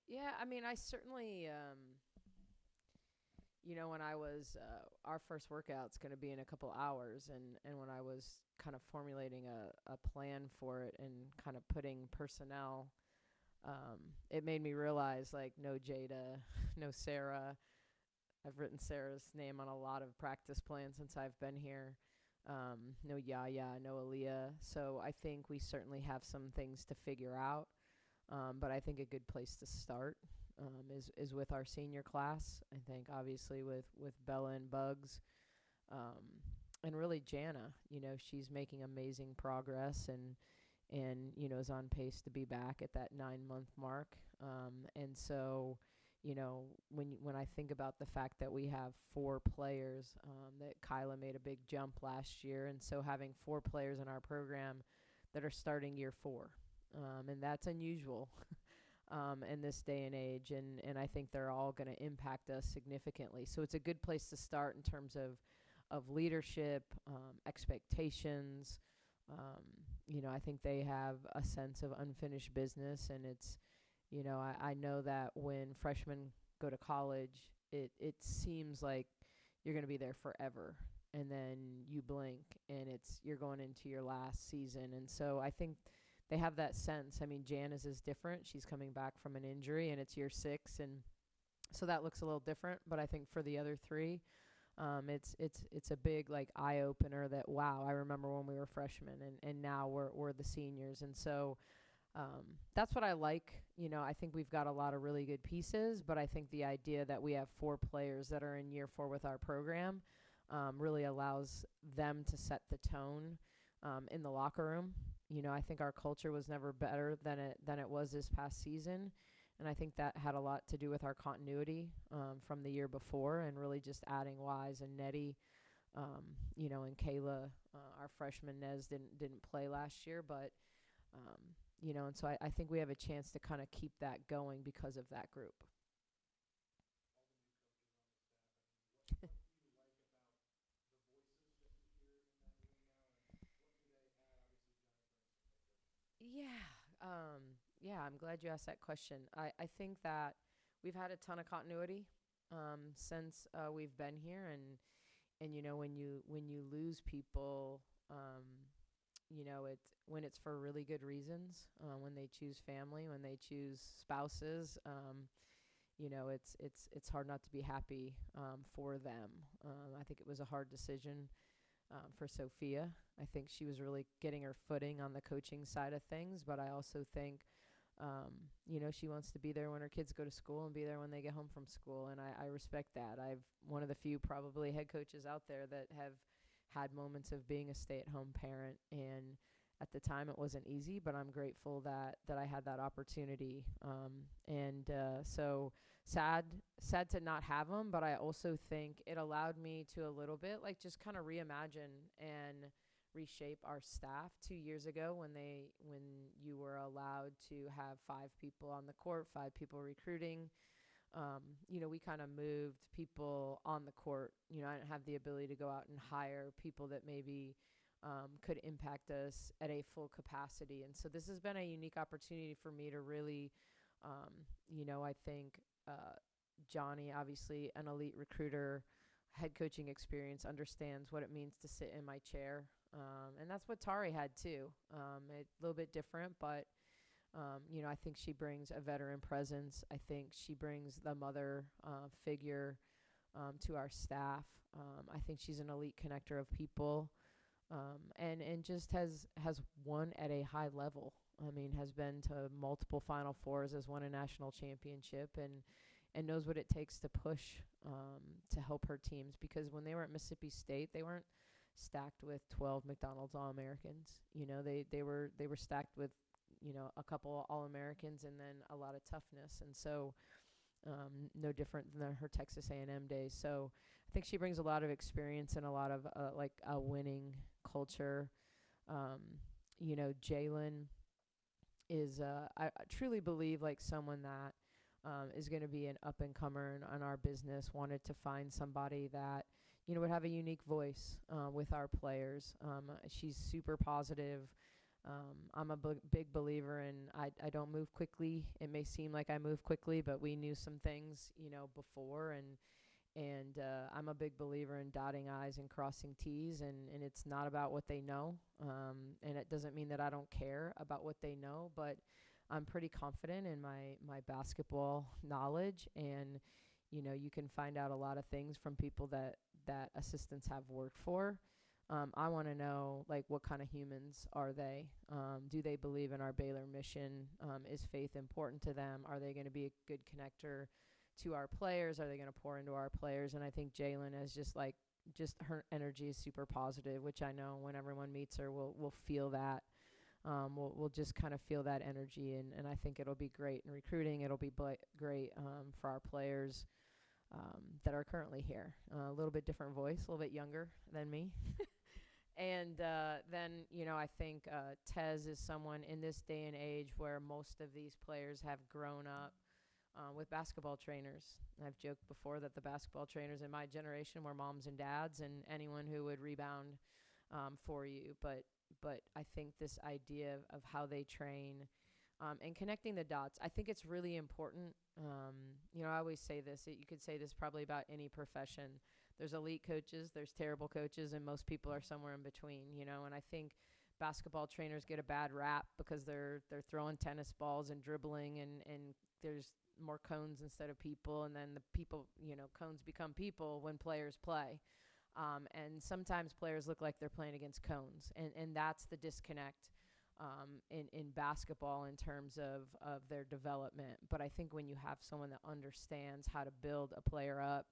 Yeah, I mean, I certainly, when I was, our first workout's going to be in a couple hours, and when I was kind of formulating a plan for it and kind of putting personnel, it made me realize, like, no Jada, no Sarah. I've written Sarah's name on a lot of practice plans since I've been here. No Yaya, no Aaliyah. So I think we certainly have some things to figure out. But I think a good place to start is with our senior class. I think obviously with Bella and Bugs, um, and really Jana. She's making amazing progress and is on pace to be back at that 9 month mark. And so, when I think about the fact that we have four players, that Kyla made a big jump last year, and so having four players in our program that are starting year four, and that's unusual. In this day and age, and I think they're all going to impact us significantly. So it's a good place to start in terms of leadership, expectations. I think they have a sense of unfinished business, and I know that when freshmen go to college, it seems like you're going to be there forever, and then you blink, and you're going into your last season, and so I think they have that sense. I mean, Janice is different. She's coming back from an injury, and it's year 6, and so that looks a little different. But I think for the other three, it's a big, like, eye opener that, wow, I remember when we were freshmen, and now we're the seniors, and so that's what I like. I think we've got a lot of really good pieces, but I think the idea that we have four players that are in year 4 with our program really allows them to set the tone in the locker room. I think our culture was never better than it was this past season, and I think that had a lot to do with our continuity from the year before, and really just adding Wise and Nettie, and Kayla, our freshman Nez didn't play last year, but and so I think we have a chance to kind of keep that going because of that group. Yeah. Yeah, I'm glad you asked that question. I think that we've had a ton of continuity since we've been here, and when you lose people, it's when it's for really good reasons, when they choose family, when they choose spouses, it's hard not to be happy for them. I think it was a hard decision for Sophia. I think she was really getting her footing on the coaching side of things, but I also think, she wants to be there when her kids go to school and be there when they get home from school, and I respect that. I've one of the few probably head coaches out there that have had moments of being a stay-at-home parent, and at the time it wasn't easy, but I'm grateful that I had that opportunity. So sad to not have them, but I also think it allowed me to a little bit, like, just kind of reimagine and reshape our staff 2 years ago when you were allowed to have 5 people on the court, 5 people recruiting. We kind of moved people on the court. I didn't have the ability to go out and hire people that maybe could impact us at a full capacity. And so this has been a unique opportunity for me to really, I think Johnny, obviously an elite recruiter, head coaching experience, understands what it means to sit in my chair. And that's what Tari had too. A little bit different, but I think she brings a veteran presence. I think she brings the mother figure to our staff. I think she's an elite connector of people, and just has won at a high level. I mean, has been to multiple Final Fours, has won a national championship, and knows what it takes to push to help her teams. Because when they were at Mississippi State, they weren't stacked with 12 McDonald's All-Americans. They were stacked with a couple All-Americans and then a lot of toughness. And so no different than her Texas A&M days. So I think she brings a lot of experience and a lot of like a winning culture. Jalen is I truly believe like someone that is going to be an up-and-comer in our business. Wanted to find somebody that would have a unique voice with our players. She's super positive. I'm a big believer in I don't move quickly. It may seem like I move quickly, but we knew some things, before, and I'm a big believer in dotting I's and crossing T's, and it's not about what they know. And it doesn't mean that I don't care about what they know, but I'm pretty confident in my basketball knowledge, and you can find out a lot of things from people that assistants have worked for. I want to know, like, what kind of humans are they? Do they believe in our Baylor mission? Is faith important to them? Are they going to be a good connector to our players? Are they going to pour into our players? And I think Jalen is just her energy is super positive, which I know when everyone meets her, we'll feel that. We'll just kind of feel that energy, and I think it'll be great in recruiting. It'll be great for our players that are currently here. A little bit different voice, a little bit younger than me. And then, I think Tez is someone in this day and age where most of these players have grown up with basketball trainers. I've joked before that the basketball trainers in my generation were moms and dads and anyone who would rebound for you. But I think this idea of how they train and connecting the dots, I think it's really important. I always say this. You could say this probably about any profession. There's elite coaches, there's terrible coaches, and most people are somewhere in between, and I think basketball trainers get a bad rap because they're throwing tennis balls and dribbling, and there's more cones instead of people, and then the people, cones become people when players play. And sometimes players look like they're playing against cones, and that's the disconnect in basketball in terms of their development. But I think when you have someone that understands how to build a player up,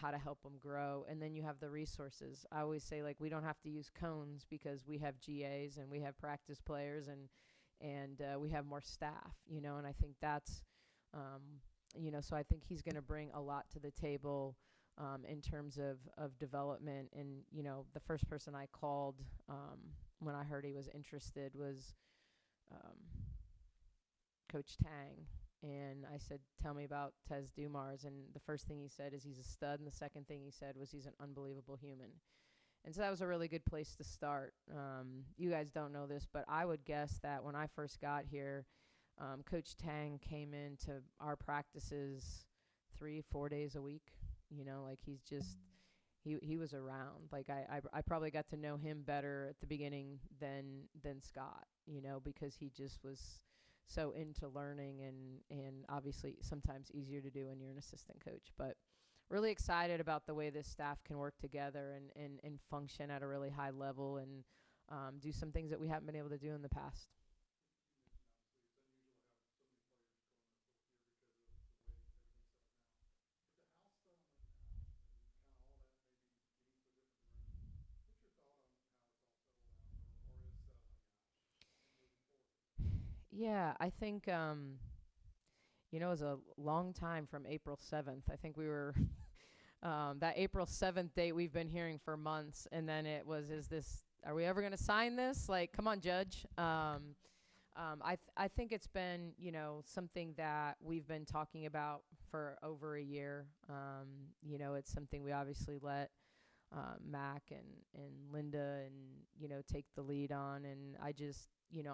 how to help them grow, and then you have the resources. I always say, like, we don't have to use cones because we have GAs and we have practice players, and we have more staff, and I think that's, so I think he's going to bring a lot to the table in terms of development. And, the first person I called when I heard he was interested was Coach Tang. And I said, tell me about Tez Dumars. And the first thing he said is he's a stud. And the second thing he said was he's an unbelievable human. And so that was a really good place to start. You guys don't know this, but I would guess that when I first got here, Coach Tang came into our practices 3-4 days a week. Like he's just, he was around. Like I probably got to know him better at the beginning than Scott, because he just was so into learning, and obviously sometimes easier to do when you're an assistant coach. But really excited about the way this staff can work together and function at a really high level, and do some things that we haven't been able to do in the past. Yeah, I think it was a long time from April 7th. I think we were that April 7th date we've been hearing for months, and then it was, are we ever going to sign this? Like, come on, Judge. I think it's been, something that we've been talking about for over a year. It's something we obviously let Mac and Linda and, take the lead on. And I just,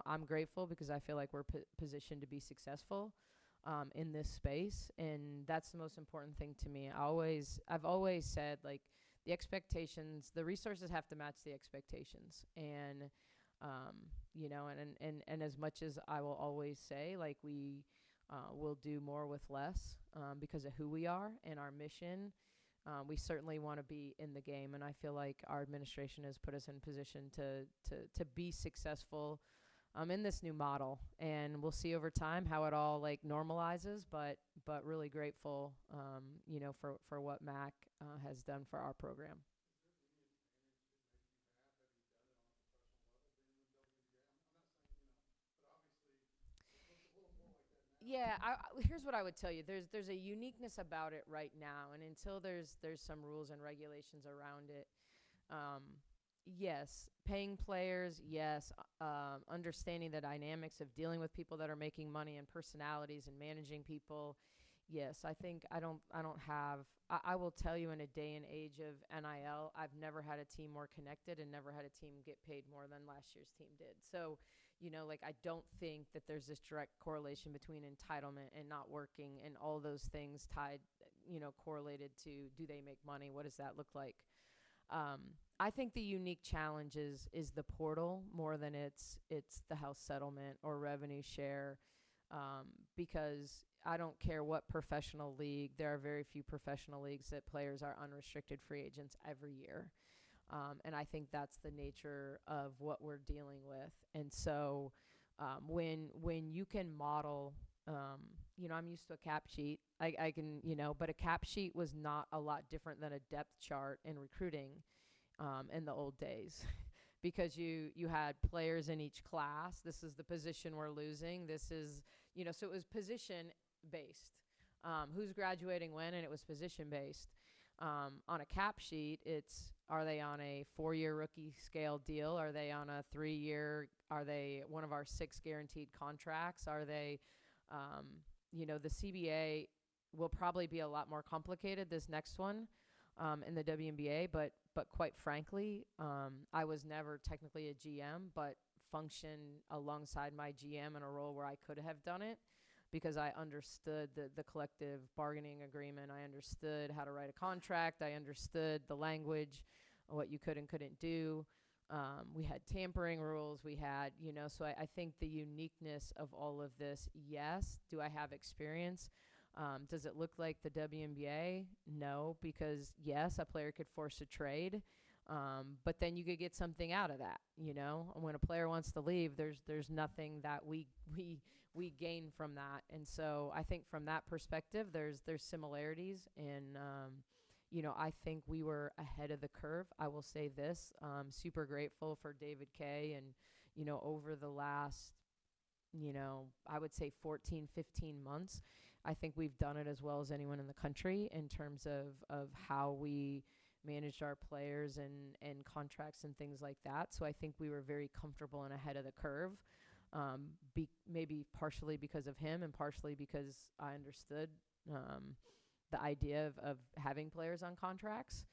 I'm grateful because I feel like we're positioned to be successful in this space. And that's the most important thing to me. I've always said, like, the expectations, the resources have to match the expectations. And, and as much as I will always say, like, we will do more with less because of who we are and our mission. We certainly want to be in the game, and I feel like our administration has put us in position to be successful in this new model. And we'll see over time how it all, like, normalizes, but really grateful, for what Mac has done for our program. Yeah, here's what I would tell you. There's a uniqueness about it right now, and until there's some rules and regulations around it, yes, paying players, yes, understanding the dynamics of dealing with people that are making money and personalities and managing people, Yes, I think I don't have I will tell you, in a day and age of NIL, I've never had a team more connected and never had a team get paid more than last year's team did. So, like, I don't think that there's this direct correlation between entitlement and not working and all those things tied, correlated to, do they make money? What does that look like? Um, I think the unique challenge is the portal more than it's the house settlement or revenue share, because I don't care what professional league. There are very few professional leagues that players are unrestricted free agents every year. And I think that's the nature of what we're dealing with. And so, when you can model, I'm used to a cap sheet. I can, but a cap sheet was not a lot different than a depth chart in recruiting, in the old days. Because you had players in each class. This is the position we're losing. This is, so it was position based. Who's graduating when, and it was position based. On a cap sheet, it's, are they on a 4-year rookie scale deal? Are they on a 3-year? Are they one of our 6 guaranteed contracts? Are they, the CBA will probably be a lot more complicated, this next one, in the WNBA, but quite frankly, I was never technically a GM, but functioned alongside my GM in a role where I could have done it, because I understood the collective bargaining agreement. I understood how to write a contract. I understood the language, what you could and couldn't do. We had tampering rules. We had, so I think the uniqueness of all of this, yes. Do I have experience? Does it look like the WNBA? No, because yes, a player could force a trade, but then you could get something out of that. When a player wants to leave, there's nothing that we gain from that. And so I think from that perspective, there's similarities, and I think we were ahead of the curve. I will say this: super grateful for David Kay, and over the last, I would say 14, 15 months. I think we've done it as well as anyone in the country in terms of how we managed our players and contracts and things like that. So I think we were very comfortable and ahead of the curve, maybe partially because of him and partially because I understood the idea of having players on contracts.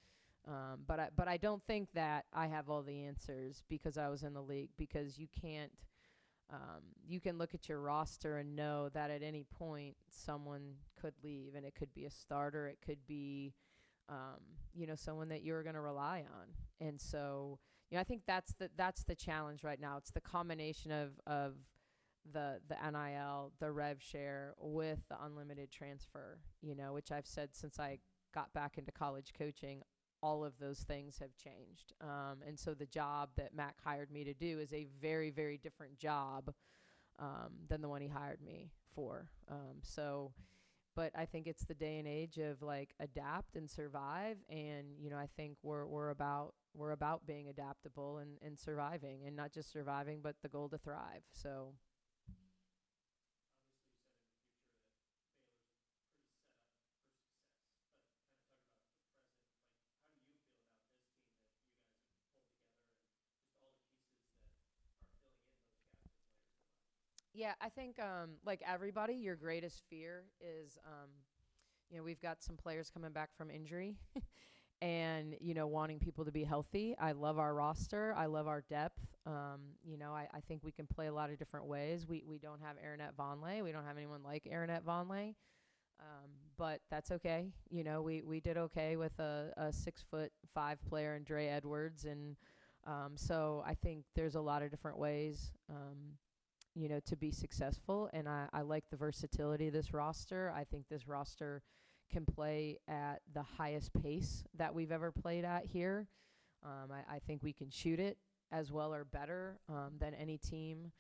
But I don't think that I have all the answers because I was in the league, because you can't. You can look at your roster and know that at any point someone could leave, and it could be a starter. It could be, someone that you're going to rely on. And so, I think that's the challenge right now. It's the combination of the NIL, the rev share with the unlimited transfer, which I've said since I got back into college coaching. All of those things have changed. And so the job that Mac hired me to do is a very, very different job than the one he hired me for. But I think it's the day and age of, like, adapt and survive. And, I think we're about being adaptable and surviving, and not just surviving, but the goal to thrive. So. Yeah, I think, like everybody, your greatest fear is, we've got some players coming back from injury and, wanting people to be healthy. I love our roster. I love our depth. I think we can play a lot of different ways. We don't have Aaronette Vonleh. We don't have anyone like Aaronette Vonleh. But that's okay. We did okay with a 6'5" player in Dre Edwards. And so I think there's a lot of different ways, to be successful. And I like the versatility of this roster. I think this roster can play at the highest pace that we've ever played at here. I think we can shoot it as well or better than any team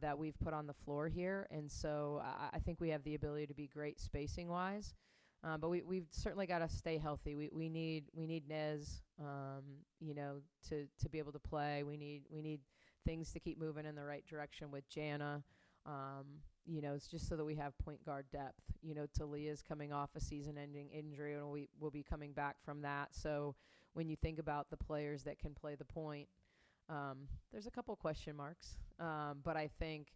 that we've put on the floor here. And so I think we have the ability to be great spacing wise. But we've certainly got to stay healthy. We need Nez, to be able to play. We need things to keep moving in the right direction with Jana. It's just so that we have point guard depth. Talia's coming off a season-ending injury, and we will be coming back from that. So when you think about the players that can play the point, there's a couple question marks. But I think,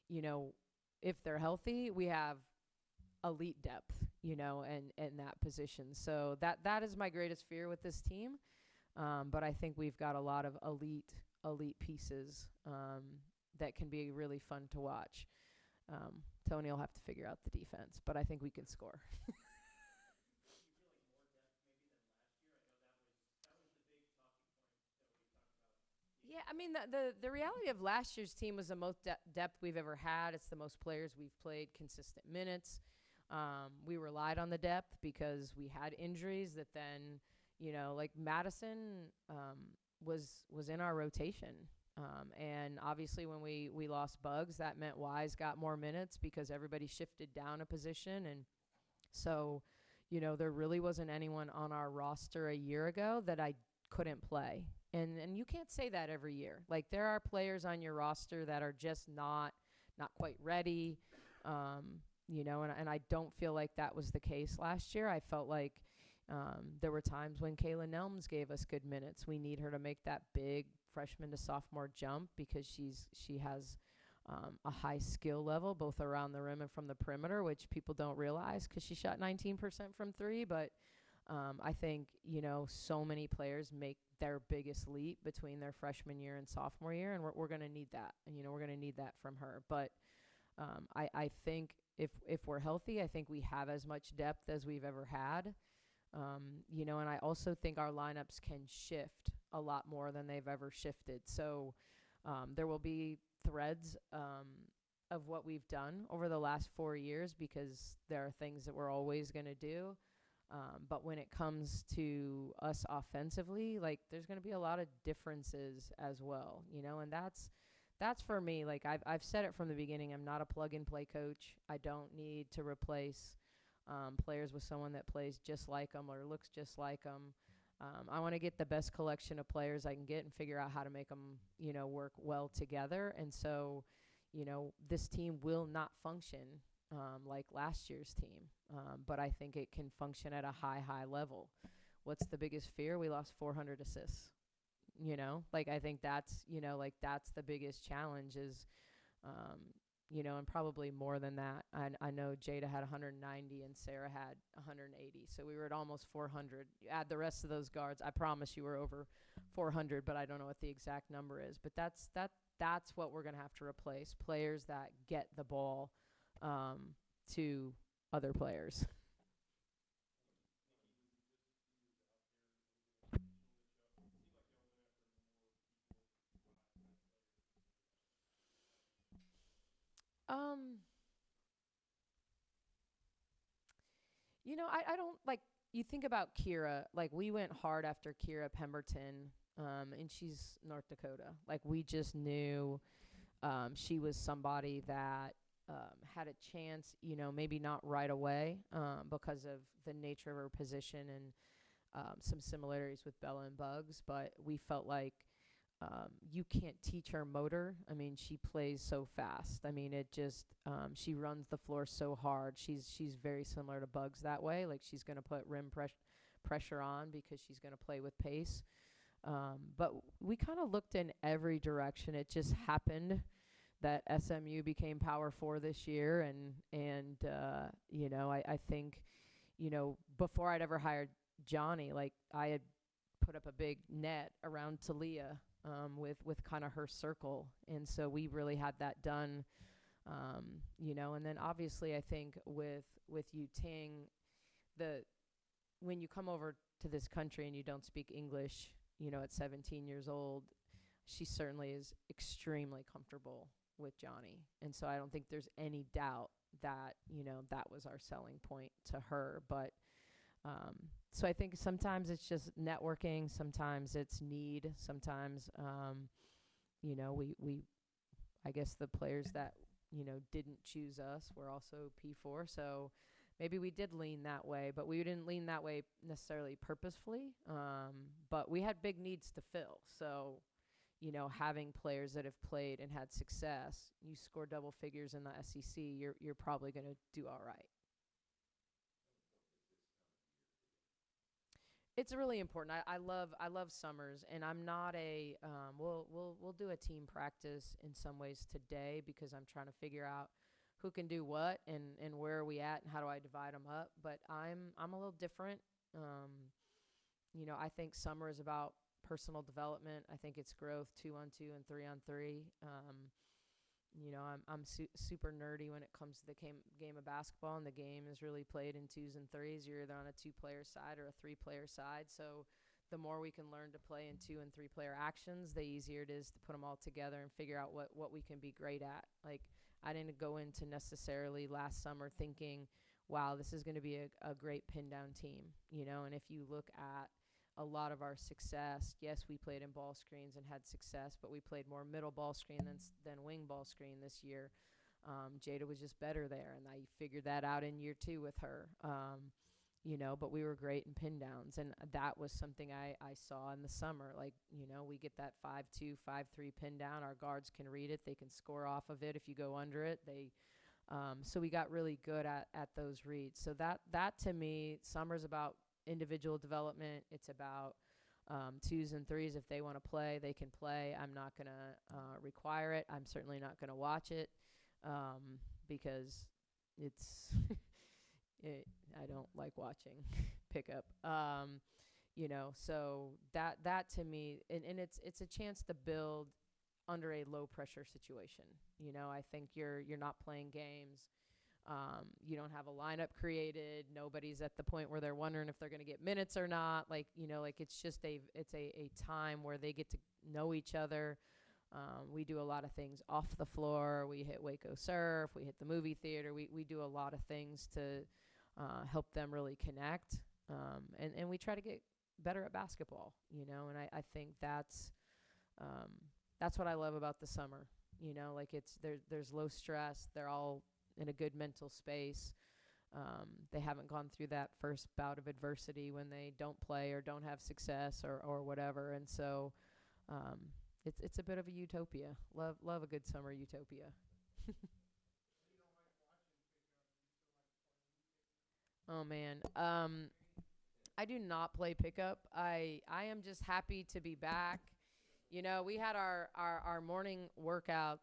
if they're healthy, we have elite depth, and that position. So that is my greatest fear with this team. But I think we've got a lot of elite pieces that can be really fun to watch. Tony will have to figure out the defense, but I think we can score. Yeah, I mean the reality of last year's team was the most depth we've ever had. It's the most players we've played consistent minutes. We relied on the depth because we had injuries that then, like Madison was in our rotation. And obviously when we lost Bugs, that meant Wise got more minutes because everybody shifted down a position. And so, there really wasn't anyone on our roster a year ago that I couldn't play. And you can't say that every year. Like there are players on your roster that are just not quite ready. And I don't feel like that was the case last year. I felt like there were times when Kayla Nelms gave us good minutes. We need her to make that big freshman to sophomore jump because she has a high skill level both around the rim and from the perimeter, which people don't realize because she shot 19% from three. But I think, so many players make their biggest leap between their freshman year and sophomore year, and we're going to need that. And, we're going to need that from her. But I think if we're healthy, I think we have as much depth as we've ever had. And I also think our lineups can shift a lot more than they've ever shifted. So there will be threads of what we've done over the last 4 years because there are things that we're always going to do. But when it comes to us offensively, like there's going to be a lot of differences as well, and that's for me. Like I've said it from the beginning, I'm not a plug and play coach. I don't need to replace players with someone that plays just like them or looks just like them. I want to get the best collection of players I can get and figure out how to make them, work well together. And so, this team will not function like last year's team. But I think it can function at a high level. What's the biggest fear? We lost 400 assists. I think that's, that's the biggest challenge is, and probably more than that. I know Jada had 190 and Sarah had 180. So we were at almost 400. You add the rest of those guards, I promise you were over 400, but I don't know what the exact number is. But that's what we're going to have to replace, players that get the ball to other players. Um, I don't like you think about Kira, like we went hard after Kira Pemberton, and she's North Dakota. Like we just knew she was somebody that had a chance, maybe not right away because of the nature of her position and some similarities with Bella and Bugs, but we felt like you can't teach her motor. I mean, she plays so fast. I mean, it just she runs the floor so hard. She's very similar to Bugs that way. Like she's going to put pressure on because she's going to play with pace. But we kind of looked in every direction. It just happened that SMU became Power 4 this year, and I think, before I'd ever hired Johnny, like I had put up a big net around Talia with kind of her circle, and so we really had that done, and then obviously I think with Yu Ting, when you come over to this country and you don't speak English, at 17 years old, she certainly is extremely comfortable with Johnny. And so I don't think there's any doubt that, that was our selling point to her. But so I think sometimes it's just networking, sometimes it's need, sometimes, we I guess the players that, didn't choose us were also P4. So maybe we did lean that way, but we didn't lean that way necessarily purposefully. But we had big needs to fill. So, having players that have played and had success, you score double figures in the SEC, you're probably going to do all right. It's really important. I love summers, and I'm not a we'll do a team practice in some ways today because I'm trying to figure out who can do what and where are we at and how do I divide them up. But I'm a little different. I think summer is about personal development. I think it's growth 2-on-2 and 3-on-3. I'm super nerdy when it comes to the game of basketball, and the game is really played in twos and threes. You're either on a 2-player side or a 3-player side. So the more we can learn to play in 2 and 3-player actions, the easier it is to put them all together and figure out what we can be great at. Like, I didn't go into necessarily last summer thinking, wow, this is going to be a great pin down team, and if you look at a lot of our success, yes, we played in ball screens and had success, but we played more middle ball screen than wing ball screen this year. Jada was just better there, and I figured that out in year 2 with her. But we were great in pin downs, and that was something I saw in the summer. Like, we get that 5-2, 5-3 pin down. Our guards can read it. They can score off of it if you go under it. So we got really good at those reads. So that to me, summer's about individual development. It's about 2s and 3s. If they want to play, they can play. I'm not going to require it. I'm certainly not going to watch it because it's I don't like watching pickup. So that to me, and it's a chance to build under a low pressure situation. I think you're not playing games. You don't have a lineup created. Nobody's at the point where they're wondering if they're going to get minutes or not. It's just a time where they get to know each other. We do a lot of things off the floor. We hit Waco Surf. We hit the movie theater. We do a lot of things to help them really connect. And we try to get better at basketball, and I think that's what I love about the summer. There's low stress. They're all in a good mental space. They haven't gone through that first bout of adversity when they don't play or don't have success or whatever. And so it's a bit of a utopia. Love a good summer utopia. Oh man. I do not play pickup. I am just happy to be back. We had our morning workout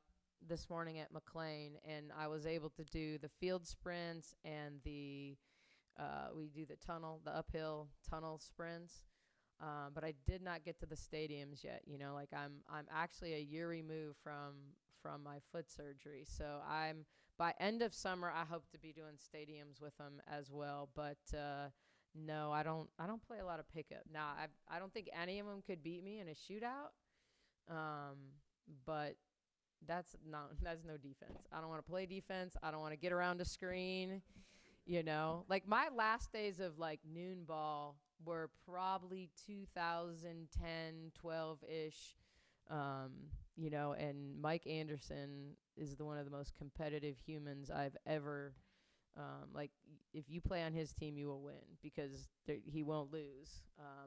this morning at McLean, and I was able to do the field sprints and we do the uphill tunnel sprints. But I did not get to the stadiums yet. I'm actually a year removed from my foot surgery. So by end of summer, I hope to be doing stadiums with them as well. But no, I don't play a lot of pickup. Now, I don't think any of them could beat me in a shootout. But that's no defense. I don't want to play defense. I don't want to get around a screen. My last days of noon ball were probably 2010, 12-ish. And Mike Anderson is one of the most competitive humans I've ever. If you play on his team, you will win because he won't lose.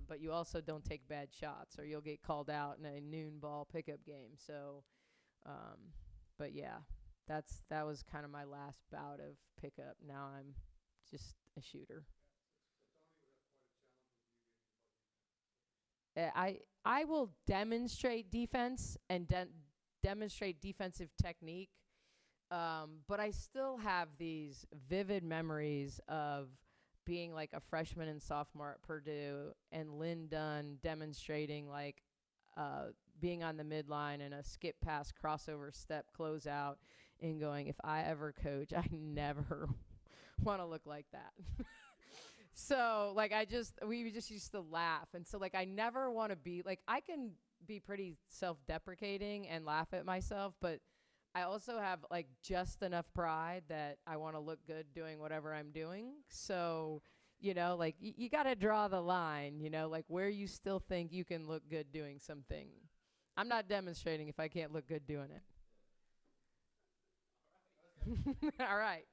But you also don't take bad shots, or you'll get called out in a noon ball pickup game. So, but yeah, that was kind of my last bout of pickup. Now I'm just a shooter. I will demonstrate defense and demonstrate defensive technique. But I still have these vivid memories of being like a freshman and sophomore at Purdue and Lynn Dunn demonstrating being on the midline and a skip pass crossover step closeout and going, if I ever coach, I never want to look like that. So we just used to laugh. And so I never want to be I can be pretty self-deprecating and laugh at myself, but I also have just enough pride that I want to look good doing whatever I'm doing. So, you got to draw the line, where you still think you can look good doing something. I'm not demonstrating if I can't look good doing it. All right.